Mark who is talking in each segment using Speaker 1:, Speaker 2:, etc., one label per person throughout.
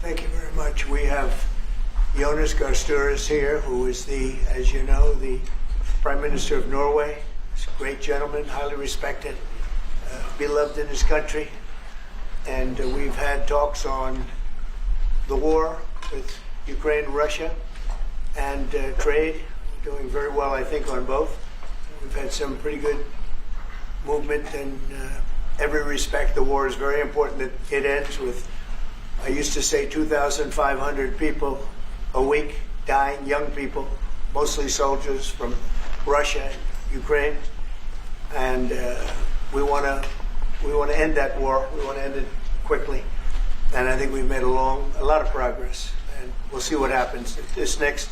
Speaker 1: Thank you very much. We have Jonas Gahr Støre here, who is as you know, the Prime Minister of Norway. He's a great gentleman, highly respected, beloved in his country. And we've had talks on the war with Ukraine, Russia, and trade. We're doing very well, I think, on both. We've had some pretty good movement in every respect. The war is very important that it ends with, I used to say, 2,500 people a week dying, young people, mostly soldiers from Russia and Ukraine. And we want to end that war. We want to end it quickly. And I think we've made a lot of progress. And we'll see what happens. This next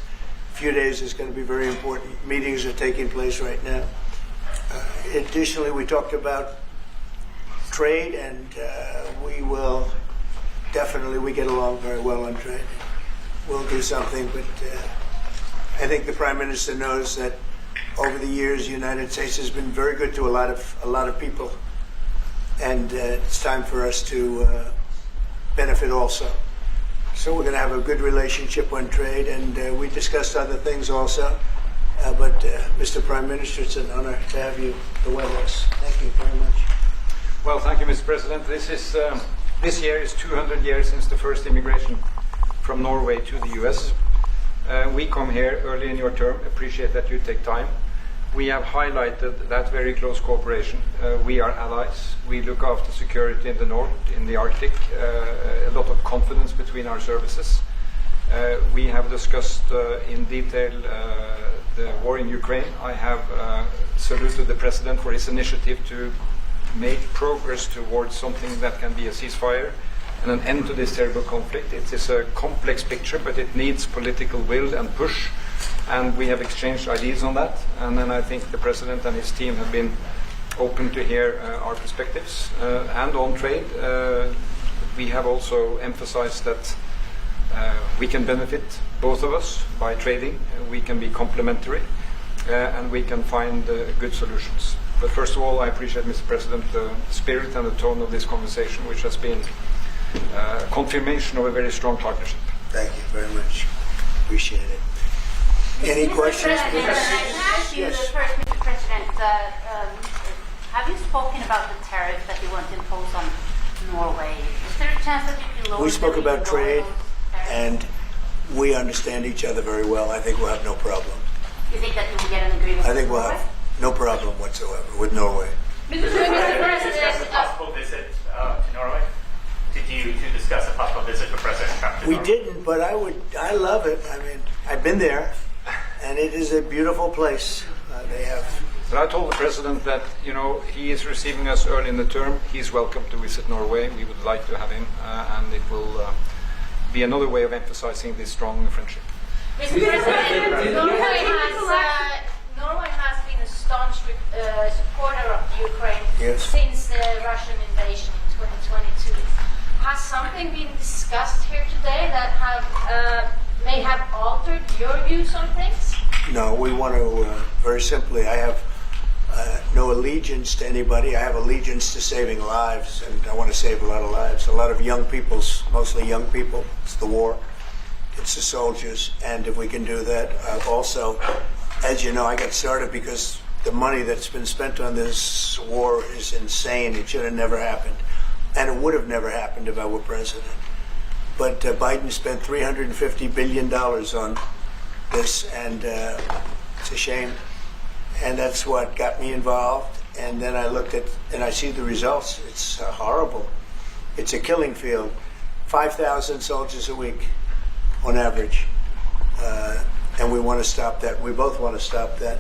Speaker 1: few days is going to be very important. Meetings are taking place right now. Additionally, we talked about trade, and we will definitely, we get along very well on trade. We'll do something, but I think the Prime Minister knows that over the years, the United States has been very good to a lot of people, and it's time for us to benefit also. So we're going to have a good relationship on trade, and we discussed other things also. But Mr. Prime Minister, it's an honor to have you with us. Thank you very much.
Speaker 2: Well, thank you, Mr. President. This year is 200 years since the first immigration from Norway to the US. We come here early in your term, appreciate that you take time. We have highlighted that very close cooperation. We are allies. We look after security in the north, in the Arctic, a lot of confidence between our services. We have discussed in detail the war in Ukraine. I have saluted the President for his initiative to make progress towards something that can be a ceasefire and an end to this terrible conflict. It is a complex picture, but it needs political will and push, and we have exchanged ideas on that. And then I think the President and his team have been open to hear our perspectives. And on trade, we have also emphasized that we can benefit, both of us, by trading. We can be complementary, and we can find good solutions. But first of all, I appreciate, Mr. President, the spirit and the tone of this conversation, which has been confirmation of a very strong partnership.
Speaker 1: Thank you very much. Appreciate it. Any questions?
Speaker 3: Yes. First, Mr. President, have you spoken about the tariff that you want to impose on Norway? Is there a chance that you can lower?
Speaker 1: We spoke about trade, and we understand each other very well. I think we'll have no problem.
Speaker 3: You think that you will get an agreement?
Speaker 1: I think we'll have no problem whatsoever with Norway.
Speaker 4: Mr. President, a possible visit to Norway? Did you two discuss a possible visit for President Trump to Norway?
Speaker 1: We didn't, but I love it. I mean, I've been there, and it is a beautiful place. They have.
Speaker 2: But I told the President that, he is receiving us early in the term. He's welcome to visit Norway. We would like to have him, and it will be another way of emphasizing this strong friendship.
Speaker 3: Mr. President, Norway has been a staunch supporter of Ukraine since the Russian invasion in 2022. Has something been discussed here today that may have altered your views on things?
Speaker 1: No, we want to, very simply, I have no allegiance to anybody. I have allegiance to saving lives, and I want to save a lot of lives. A lot of young people, mostly young people. It's the war. It's the soldiers. And if we can do that, also, as you know, I got started because the money that's been spent on this war is insane. It should have never happened. And it would have never happened if I were president. But Biden spent $350 billion on this, and it's a shame. And that's what got me involved. And then I looked at, and I see the results. It's horrible. It's a killing field. 5,000 soldiers a week on average. And we want to stop that. We both want to stop that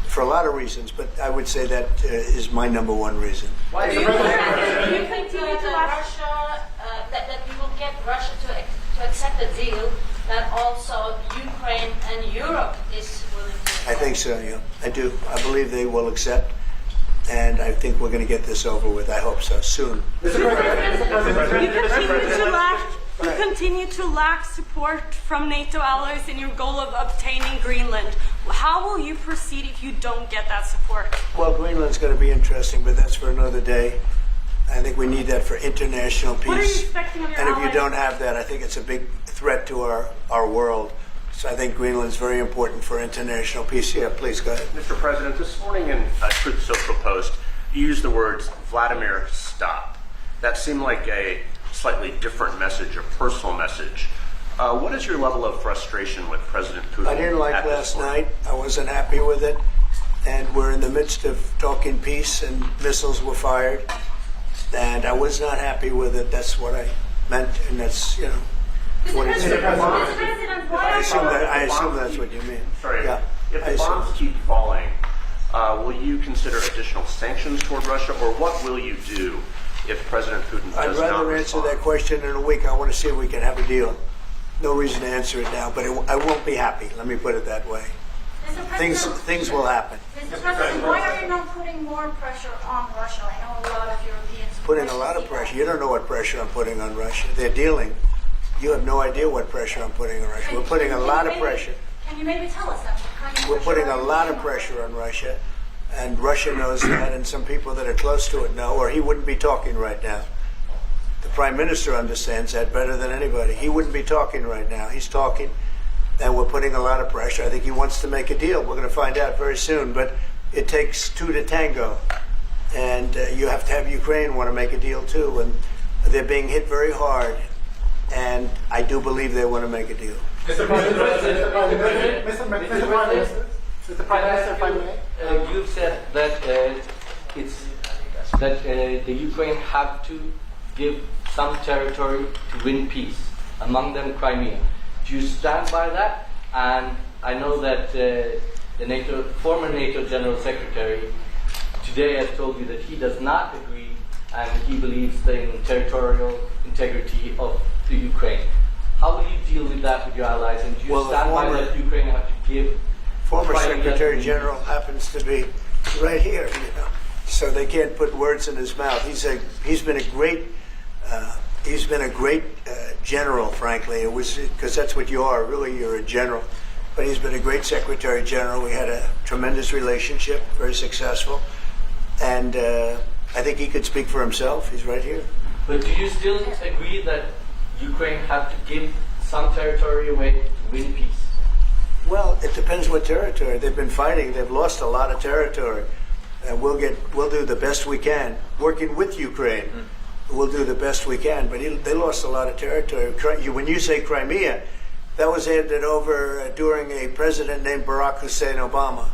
Speaker 1: for a lot of reasons, but I would say that is my number one reason.
Speaker 3: Why do you continue to Russia, that you will get Russia to accept a deal that also Ukraine and Europe is willing to accept?
Speaker 1: I think so, yeah. I do. I believe they will accept, and I think we're going to get this over with. I hope so, soon.
Speaker 5: You continue to lack support from NATO allies in your goal of obtaining Greenland. How will you proceed if you don't get that support?
Speaker 1: Well, Greenland's going to be interesting, but that's for another day. I think we need that for international peace.
Speaker 5: What are you expecting of your
Speaker 1: And if you
Speaker 5: allies?
Speaker 1: don't have that, I think it's a big threat to our world. So I think Greenland's very important for international peace. Yeah, please go ahead.
Speaker 6: Mr. President, this morning in Truth Social Post, you used the words, Vladimir, stop. That seemed like a slightly different message, a personal message. What is your level of frustration with President Putin?
Speaker 1: I didn't like
Speaker 6: at this
Speaker 1: last
Speaker 6: point?
Speaker 1: night. I wasn't happy with it. And we're in the midst of talking peace, and missiles were fired. And I was not happy with it. That's what I meant, and that's, what it said.
Speaker 5: Mr. President, why
Speaker 1: I assume that's what you mean.
Speaker 6: Sorry,
Speaker 1: Yeah,
Speaker 6: if
Speaker 1: I
Speaker 6: the
Speaker 1: assume.
Speaker 6: bombs keep falling, will you consider additional sanctions toward Russia, or what will you do if President Putin
Speaker 1: I'd
Speaker 6: does not
Speaker 1: rather answer
Speaker 6: respond?
Speaker 1: that question in a week. I want to see if we can have a deal. No reason to answer it now, but I won't be happy. Let me put it that way.
Speaker 5: Mr. President,
Speaker 1: Things will happen.
Speaker 5: Mr. President, why are you not putting more pressure on Russia? I know a lot of Europeans.
Speaker 1: Putting a lot of pressure. You don't know what pressure I'm putting on Russia. They're dealing. You have no idea what pressure I'm putting on Russia. We're putting a lot of pressure.
Speaker 5: Can you maybe tell us that? What kind of
Speaker 1: We're
Speaker 5: pressure
Speaker 1: putting
Speaker 5: are
Speaker 1: a
Speaker 5: you
Speaker 1: lot of
Speaker 5: putting on
Speaker 1: pressure on Russia, and Russia knows that, and some people that are close to it know, or he wouldn't be talking right now. The Prime Minister understands that better than anybody. He wouldn't be talking right now. He's talking, and we're putting a lot of pressure. I think he wants to make a deal. We're going to find out very soon, but it takes two to tango, and you have to have Ukraine want to make a deal too, and they're being hit very hard, and I do believe they want to make a deal.
Speaker 7: Mr. President, if I may, you said that the Ukraine have to give some territory to win peace, among them Crimea. Do you stand by that? And I know that the former NATO General Secretary today has told you that he does not agree, and he believes in territorial integrity of the Ukraine. How will you deal with that with your allies? And do you
Speaker 1: Well, the
Speaker 7: stand by
Speaker 1: former-
Speaker 7: that Ukraine have to give?
Speaker 1: Former
Speaker 7: Crimea
Speaker 1: Secretary
Speaker 7: to-
Speaker 1: General happens to be right here, so they can't put words in his mouth. He's been a great general, frankly. It was because that's what you are. Really, you're a general. But he's been a great Secretary General. We had a tremendous relationship, very successful, and I think he could speak for himself. He's right here.
Speaker 7: But do you still agree that Ukraine have to give some territory away to win peace?
Speaker 1: Well, it depends what territory. They've been fighting. They've lost a lot of territory. And we'll do the best we can. Working with Ukraine, we'll do the best we can. But they lost a lot of territory. When you say Crimea, that was handed over during a president named Barack Hussein Obama.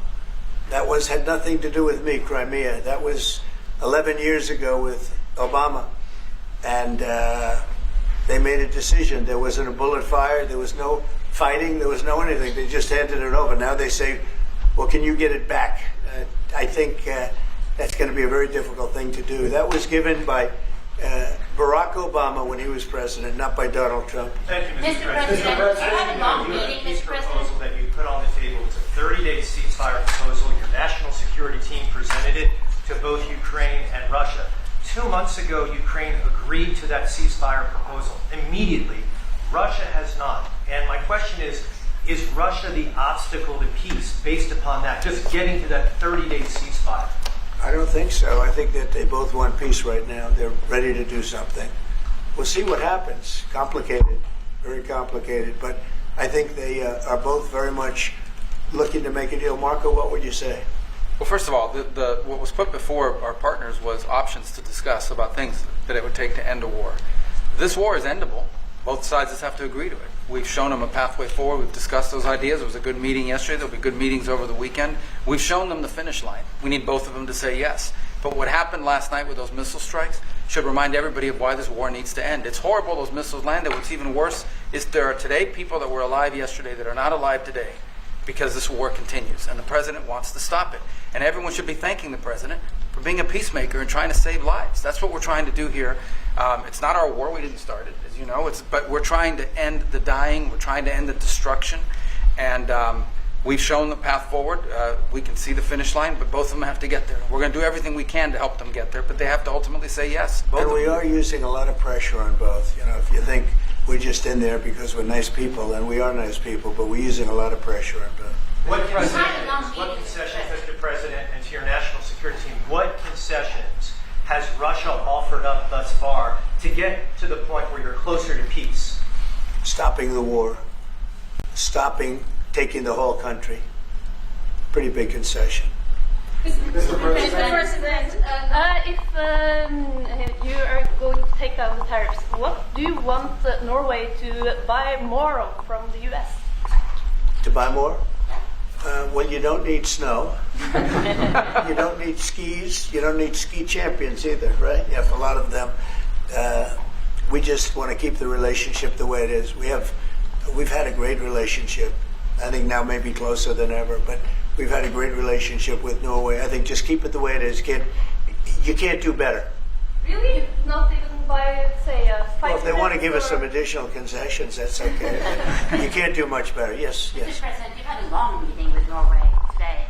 Speaker 1: That had nothing to do with me, Crimea. That was 11 years ago with Obama. And they made a decision. There wasn't a bullet fired. There was no fighting. There was no anything. They just handed it over. Now they say, well, can you get it back? I think that's going to be a very difficult thing to do. That was given by Barack Obama when he was president, not by Donald Trump.
Speaker 4: Thank you,
Speaker 3: Mr. President, you had a long
Speaker 4: You have a
Speaker 3: meeting,
Speaker 4: peace
Speaker 3: Mr. President.
Speaker 4: proposal that you put on the table. It's a 30-day ceasefire proposal. Your national security team presented it to both Ukraine and Russia. 2 months ago, Ukraine agreed to that ceasefire proposal immediately. Russia has not. And my question is Russia the obstacle to peace based upon that, just getting to that 30-day ceasefire?
Speaker 1: I don't think so. I think that they both want peace right now. They're ready to do something. We'll see what happens. Complicated, very complicated. But I think they are both very much looking to make a deal. Marco, what would you say?
Speaker 8: Well, first of all, what was put before our partners was options to discuss about things that it would take to end a war. This war is endable. Both sides just have to agree to it. We've shown them a pathway forward. We've discussed those ideas. It was a good meeting yesterday. There'll be good meetings over the weekend. We've shown them the finish line. We need both of them to say yes. But what happened last night with those missile strikes should remind everybody of why this war needs to end. It's horrible those missiles landed. What's even worse is there are today people that were alive yesterday that are not alive today because this war continues, and the president wants to stop it. And everyone should be thanking the president for being a peacemaker and trying to save lives. That's what we're trying to do here. It's not our war. We didn't start it, as you know. But we're trying to end the dying. We're trying to end the destruction. And we've shown the path forward. We can see the finish line, but both of them have to get there. We're going to do everything we can to help them get there, but they have to ultimately say yes.
Speaker 1: And we are using a lot of pressure on both. If you think we're just in there because we're nice people, and we are nice people, but we're using a lot of pressure on both.
Speaker 4: What concessions, Mr. President, and to your national security team, what concessions has Russia offered up thus far to get to the point where you're closer to peace?
Speaker 1: Stopping the war, stopping taking the whole country. Pretty big concession.
Speaker 3: Mr. President,
Speaker 9: If you are going to take down the tariffs, what do you want Norway to buy more of from the U.S.?
Speaker 1: To buy more? Well, you don't need snow. You don't need skis. You don't need ski champions either, right? You have a lot of them. We just want to keep the relationship the way it is. We've had a great relationship. I think now maybe closer than ever, but we've had a great relationship with Norway. I think just keep it the way it is. You can't do better.
Speaker 9: Really? Not even by, say, a 5
Speaker 1: Well, if they want to
Speaker 9: minutes
Speaker 1: give us
Speaker 9: or-
Speaker 1: some additional concessions, that's okay. You can't do much better. Yes,
Speaker 10: Mr.
Speaker 1: yes.
Speaker 10: President, you've had a long meeting with Norway today.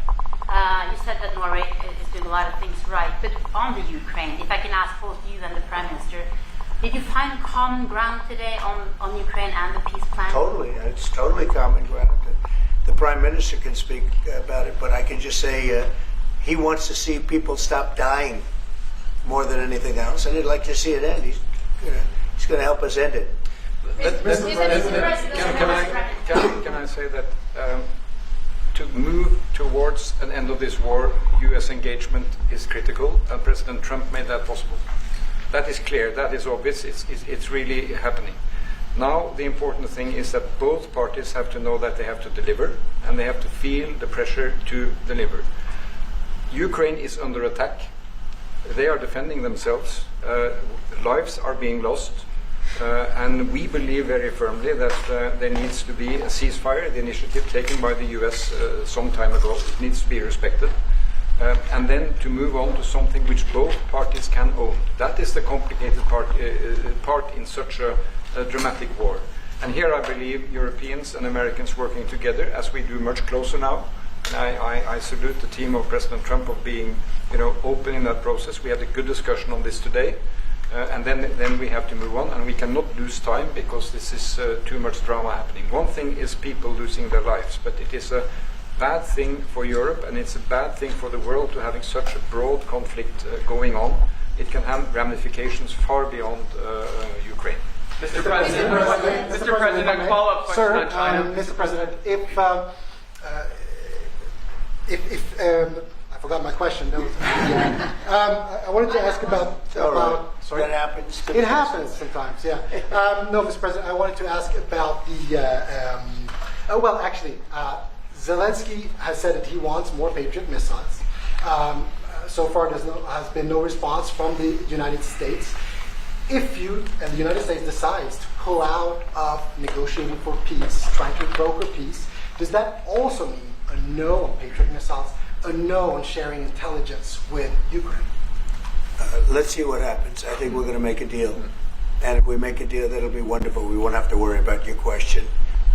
Speaker 10: You said that Norway is doing a lot of things right, but on the Ukraine, if I can ask both you and the Prime Minister, did you find common ground today on Ukraine and the peace plan?
Speaker 1: Totally. It's totally common ground. The Prime Minister can speak about it, but I can just say he wants to see people stop dying more than anything else, and he'd like to see it end. He's going to help us end it.
Speaker 2: Can I say that to move towards an end of this war, U.S. engagement is critical, and President Trump made that possible. That is clear, that is obvious, it's really happening. Now the important thing is that both parties have to know that they have to deliver, and they have to feel the pressure to deliver. Ukraine is under attack. They are defending themselves. Lives are being lost. And we believe very firmly that there needs to be a ceasefire, the initiative taken by the US some time ago. It needs to be respected. And then to move on to something which both parties can own. That is the complicated part in such a dramatic war. And here I believe Europeans and Americans working together, as we do much closer now. And I salute the team of President Trump of being, open in that process. We had a good discussion on this today. And then we have to move on, and we cannot lose time because this is too much drama happening. One thing is people losing their lives, but it is a bad thing for Europe, and it's a bad thing for the world to having such a broad conflict going on. It can have ramifications far beyond Ukraine.
Speaker 11: Mr. President, a follow-up question on China.
Speaker 12: Mr. President, I forgot my question. That was, I wanted to ask about.
Speaker 1: Sorry, that happens.
Speaker 12: It happens sometimes. Yeah. No, Mr. President, I wanted to ask about the. Zelensky has said that he wants more Patriot missiles. So far, there has been no response from the United States. If the United States decides to pull out of negotiating for peace, trying to broker peace, does that also mean a no on Patriot missiles, a no on sharing intelligence with Ukraine?
Speaker 1: Let's see what happens. I think we're going to make a deal. And if we make a deal, that'll be wonderful. We won't have to worry about your question.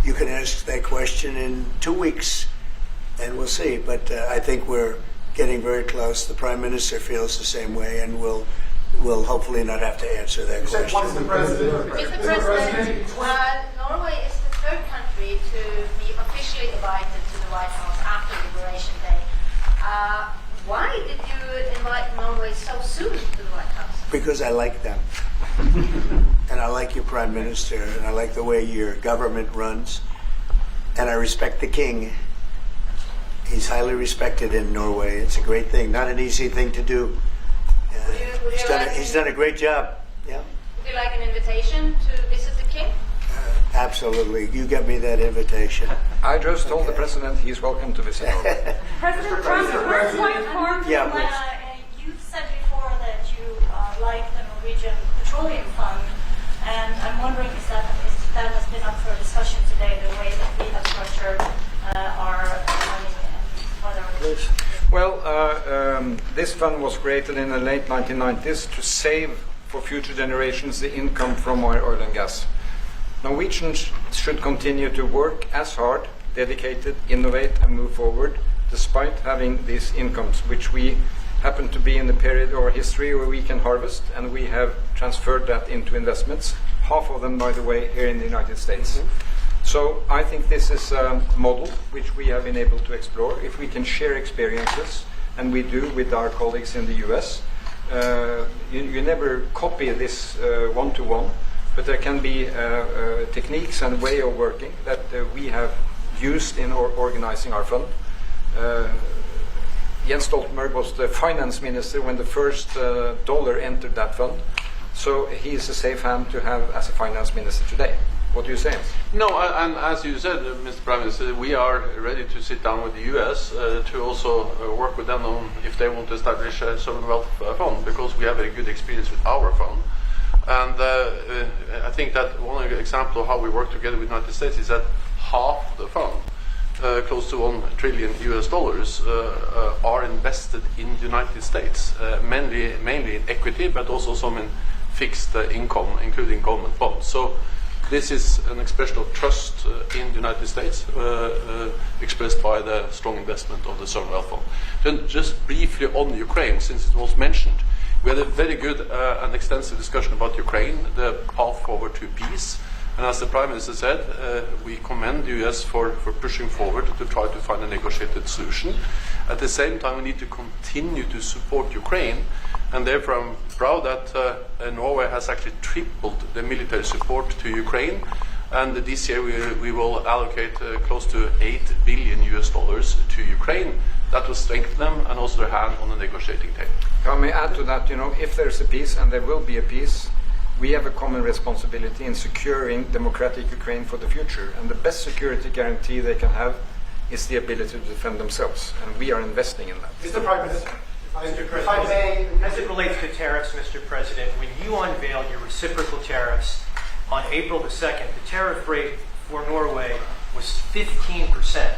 Speaker 1: You can ask that question in 2 weeks, and we'll see. But I think we're getting very close. The Prime Minister feels the same way, and we'll hopefully not have to answer that question.
Speaker 3: Mr. President, Norway is the third country to be officially invited to the White House after Liberation Day. Why did you invite Norway so soon to the White House?
Speaker 1: Because I like them. And I like your Prime Minister, and I like the way your government runs. And I respect the King. He's highly respected in Norway. It's a great thing, not an easy thing to do. He's done a great job. Yeah.
Speaker 3: Would you like an invitation to visit the King?
Speaker 1: Absolutely. You get me that invitation.
Speaker 2: I just told the President he's welcome to visit Norway.
Speaker 5: President Trump, first point form.
Speaker 1: Yeah,
Speaker 13: You've said before that you like the Norwegian Petroleum Fund, and I'm wondering if that has been up for discussion today, the way that we have structured our money and whether.
Speaker 2: Well, this fund was created in the late 1990s to save for future generations the income from our oil and gas. Norwegians should continue to work as hard, dedicated, innovate and move forward despite having these incomes, which we happen to be in the period of our history where we can harvest, and we have transferred that into investments, half of them, by the way, here in the United States. So I think this is a model which we have been able to explore. If we can share experiences, and we do with our colleagues in the US, You never copy this one-to-one, but there can be techniques and way of working that we have used in organizing our fund. Jens Stoltenberg was the finance minister when the first dollar entered that fund, so he is a safe hand to have as a finance minister today. What do you say?
Speaker 14: No, and as you said, Mr. Prime Minister, we are ready to sit down with the US to also work with them on if they want to establish a sovereign wealth fund, because we have a good experience with our fund. And I think that one example of how we work together with the United States is that half of the fund, close to $1 trillion US dollars, are invested in the United States, mainly in equity, but also some in fixed income, including government bonds. So this is an expression of trust in the United States, expressed by the strong investment of the sovereign wealth fund. Then just briefly on Ukraine, since it was mentioned, we had a very good and extensive discussion about Ukraine, the path forward to peace. And as the Prime Minister said, we commend the US for pushing forward to try to find a negotiated solution. At the same time, we need to continue to support Ukraine, and therefore I'm proud that Norway has actually tripled the military support to Ukraine, and this year we will allocate close to $8 billion US dollars to Ukraine. That will strengthen them and also their hand on the negotiating table.
Speaker 2: If I may add to that, if there's a peace, and there will be a peace, we have a common responsibility in securing democratic Ukraine for the future. And the best security guarantee they can have is the ability to defend themselves. And we are investing in that.
Speaker 12: Mr. Prime Minister,
Speaker 4: Mr. President, as it relates to tariffs, Mr. President, when you unveiled your reciprocal tariffs on April the 2nd, the tariff rate for Norway was 15%.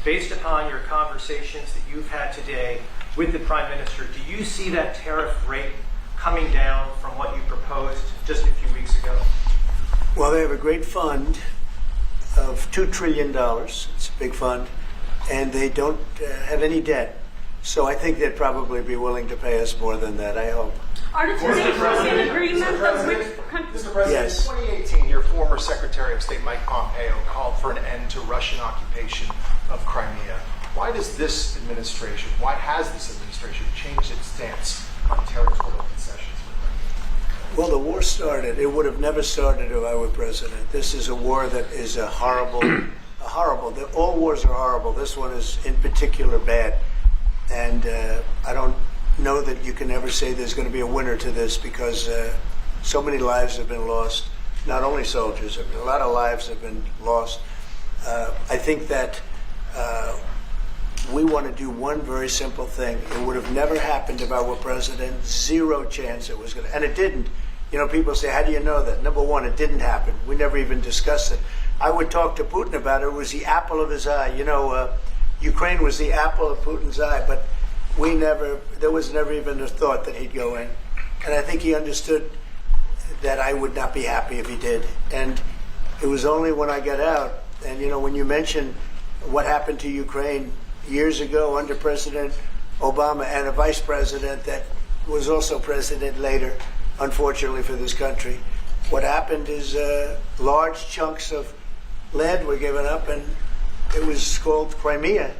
Speaker 4: Based upon your conversations that you've had today with the Prime Minister, do you see that tariff rate coming down from what you proposed just a few weeks ago?
Speaker 1: Well, they have a great fund of $2 trillion. It's a big fund. And they don't have any debt. So I think they'd probably be willing to pay us more than that, I hope.
Speaker 5: Are the two nations in agreement of which countries?
Speaker 15: Mr. President,
Speaker 1: Yes.
Speaker 15: in 2018, your former Secretary of State Mike Pompeo called for an end to Russian occupation of Crimea. Why has this administration changed its stance on territorial concessions?
Speaker 1: Well, the war started. It would have never started if I were president. This is a war that is horrible. All wars are horrible. This one is in particular bad. And I don't know that you can ever say there's going to be a winner to this, because so many lives have been lost. Not only soldiers, a lot of lives have been lost. I think that we want to do one very simple thing. It would have never happened if I were president. Zero chance it was going to. And it didn't. People say, how do you know that? Number one, it didn't happen. We never even discussed it. I would talk to Putin about it. It was the apple of his eye. Ukraine was the apple of Putin's eye, but there was never even a thought that he'd go in. And I think he understood that I would not be happy if he did. And it was only when I got out, and when you mention what happened to Ukraine years ago under President Obama and a vice president that was also president later, unfortunately for this country, what happened is large chunks of land were given up, and it was called Crimea,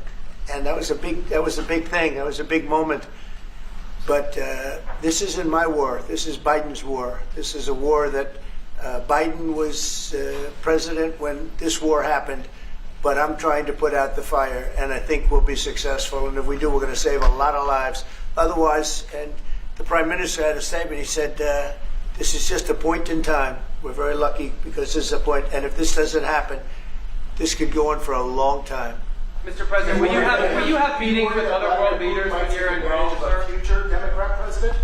Speaker 1: and that was a big thing. That was a big moment. But this isn't my war. This is Biden's war. This is a war that Biden was president when this war happened. But I'm trying to put out the fire, and I think we'll be successful. And if we do, we're going to save a lot of lives. Otherwise, and the Prime Minister had a statement. He said, "This is just a point in time. We're very lucky because this is a point. And if this doesn't happen, this could go on for a long time."
Speaker 11: Mr. President, will you have meetings with other world leaders when you're in Rome, sir?
Speaker 15: Future Democrat president?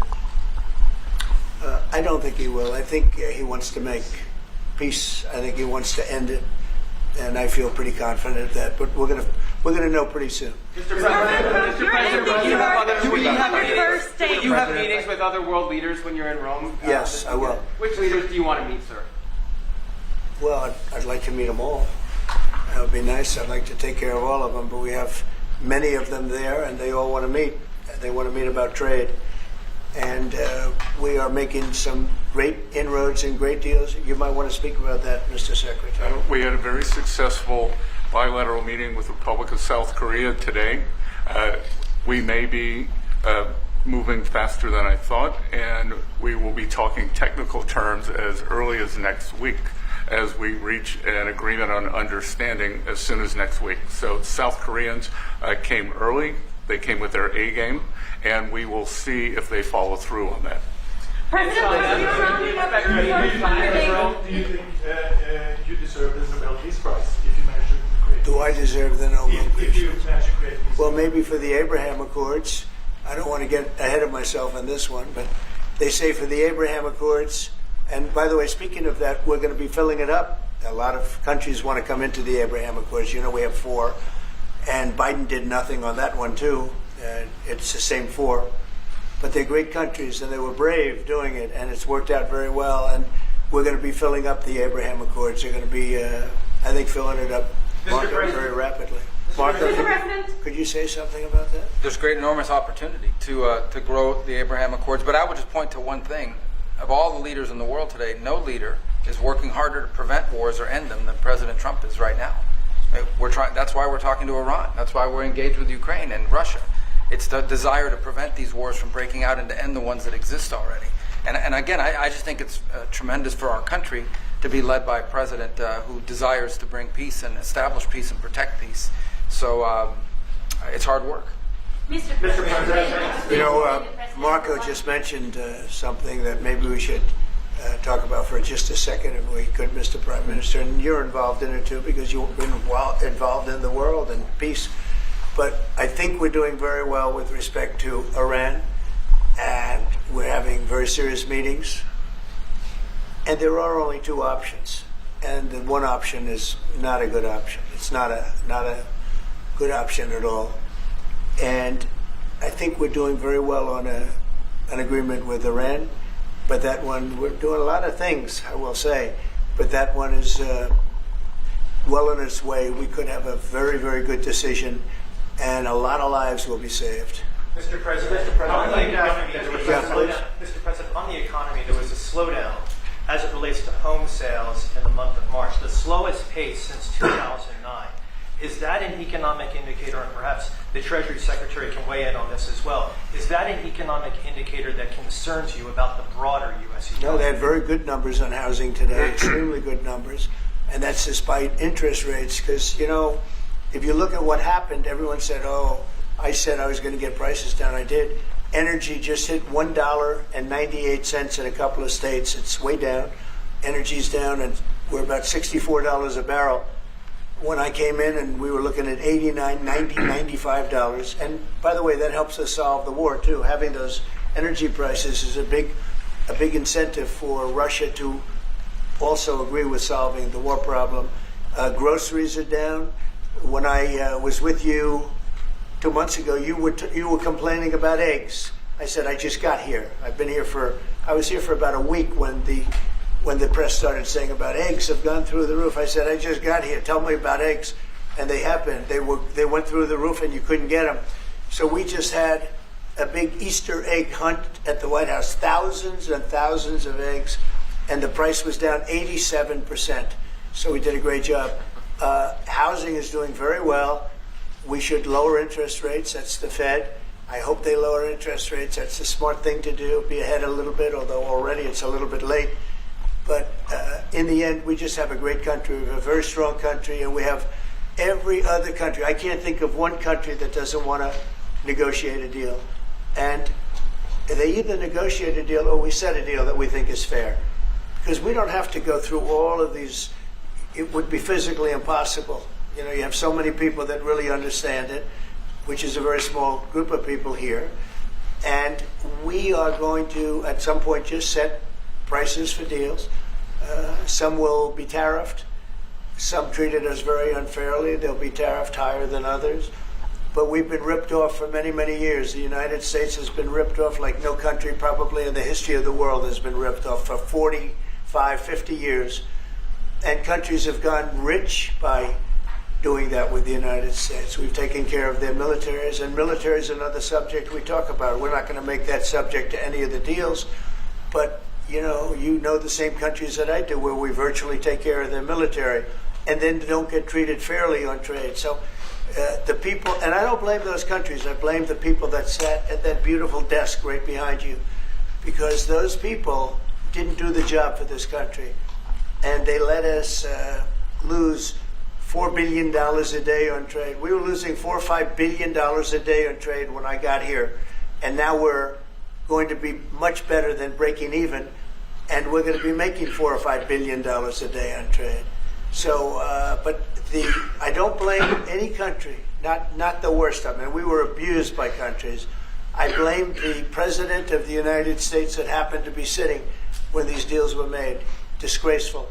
Speaker 1: I don't think he will. I think he wants to make peace. I think he wants to end it, and I feel pretty confident of that. But we're gonna know pretty soon.
Speaker 11: Mr. President, will you have meetings with other world leaders when you're in Rome?
Speaker 1: Yes, I will.
Speaker 11: Which leaders do you want to meet, sir?
Speaker 1: Well, I'd like to meet them all. That would be nice. I'd like to take care of all of them, but we have many of them there, and they all want to meet. They want to meet about trade. And we are making some great inroads and great deals. You might want to speak about that, Mr. Secretary.
Speaker 16: We had a very successful bilateral meeting with the Republic of South Korea today. We may be moving faster than I thought, and we will be talking technical terms as early as next week as we reach an agreement on understanding as soon as next week. So South Koreans came early, they came with their A game, and we will see if they follow through on that.
Speaker 5: President, you're rounding up your
Speaker 15: Do you think you deserve the Nobel Peace Prize if you manage to create?
Speaker 1: Do I deserve the Nobel
Speaker 15: If
Speaker 1: Peace?
Speaker 15: you manage to create peace?
Speaker 1: Well, maybe for the Abraham Accords. I don't want to get ahead of myself on this one, but they say for the Abraham Accords, and by the way, speaking of that, we're going to be filling it up. A lot of countries want to come into the Abraham Accords. You know, we have 4, and Biden did nothing on that one, too. It's the same 4. But they're great countries, and they were brave doing it, and it's worked out very well. And we're going to be filling up the Abraham Accords. They're going to be, I think, filling it up very rapidly. Marco, could you say something about that?
Speaker 8: There's great, enormous opportunity to grow the Abraham Accords. But I would just point to one thing. Of all the leaders in the world today, no leader is working harder to prevent wars or end them than President Trump is right now. That's why we're talking to Iran. That's why we're engaged with Ukraine and Russia. It's the desire to prevent these wars from breaking out and to end the ones that exist already. And again, I just think it's tremendous for our country to be led by a president who desires to bring peace and establish peace and protect peace. So it's hard work.
Speaker 10: Mr. President.
Speaker 1: You know, Marco just mentioned something that maybe we should talk about for just a second, if we could, Mr. Prime Minister. And you're involved in it too, because you've been involved in the world and peace. But I think we're doing very well with respect to Iran, and we're having very serious meetings. And there are only 2 options, and the one option is not a good option. It's not a good option at all. And I think we're doing very well on an agreement with Iran, but that one, we're doing a lot of things, I will say, but that one is well on its way. We could have a very, very good decision, and a lot of lives will be saved.
Speaker 4: Mr. President, on the economy, there was a slowdown as it relates to home sales in the month of March, the slowest pace since 2009. Is that an economic indicator, and perhaps the Treasury Secretary can weigh in on this as well, is that an economic indicator that concerns you about the broader U.S. economy?
Speaker 1: No, they had very good numbers on housing today, extremely good numbers, and that's despite interest rates, because, you know, if you look at what happened, everyone said, oh, I said I was going to get prices down. I did. Energy just hit $1.98 in a couple of states. It's way down. Energy's down, and we're about $64 a barrel. When I came in, and we were looking at $89, $90, $95. And by the way, that helps us solve the war too. Having those energy prices is a big incentive for Russia to also agree with solving the war problem. Groceries are down. When I was with you 2 months ago, you were complaining about eggs. I said, I just got here. I was here for about a week when the press started saying about eggs have gone through the roof. I said, I just got here. Tell me about eggs. And they happened. They went through the roof, and you couldn't get them. So we just had a big Easter egg hunt at the White House. Thousands and thousands of eggs, and the price was down 87%. So we did a great job. Housing is doing very well. We should lower interest rates. That's the Fed. I hope they lower interest rates. That's the smart thing to do. Be ahead a little bit, although already it's a little bit late. But in the end, we just have a great country. We have a very strong country, and we have every other country. I can't think of one country that doesn't want to negotiate a deal. And they either negotiate a deal or we set a deal that we think is fair. Because we don't have to go through all of these. It would be physically impossible. You know, you have so many people that really understand it, which is a very small group of people here. And we are going to, at some point, just set prices for deals. Some will be tariffed. Some treated us very unfairly. They'll be tariffed higher than others. But we've been ripped off for many, many years. The United States has been ripped off like no country probably in the history of the world has been ripped off for 45, 50 years. And countries have gotten rich by doing that with the United States. We've taken care of their militaries, and military is another subject we talk about. We're not going to make that subject to any of the deals, but you know the same countries that I do where we virtually take care of their military and then don't get treated fairly on trade. So The people, and I don't blame those countries, I blame the people that sat at that beautiful desk right behind you, because those people didn't do the job for this country. And they let us lose $4 billion a day on trade. We were losing $4 or $5 billion a day on trade when I got here. And now we're going to be much better than breaking even. And we're going to be making $4 or $5 billion a day on trade. So, I don't blame any country, not the worst of them. And we were abused by countries. I blame the President of the United States that happened to be sitting when these deals were made. Disgraceful.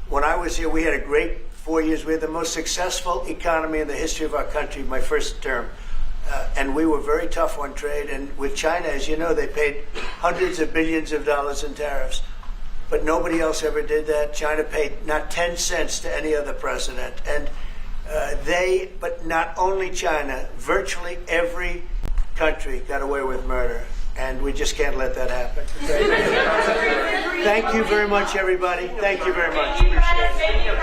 Speaker 1: When I was here, we had a great 4 years. We had the most successful economy in the history of our country, my first term. And we were very tough on trade. And with China, as you know, they paid hundreds of billions of dollars in tariffs. But nobody else ever did that. China paid not 10 cents to any other president. And but not only China, virtually every country got away with murder. And we just can't let that happen. Thank you very much, everybody. Thank you very much. Appreciate it.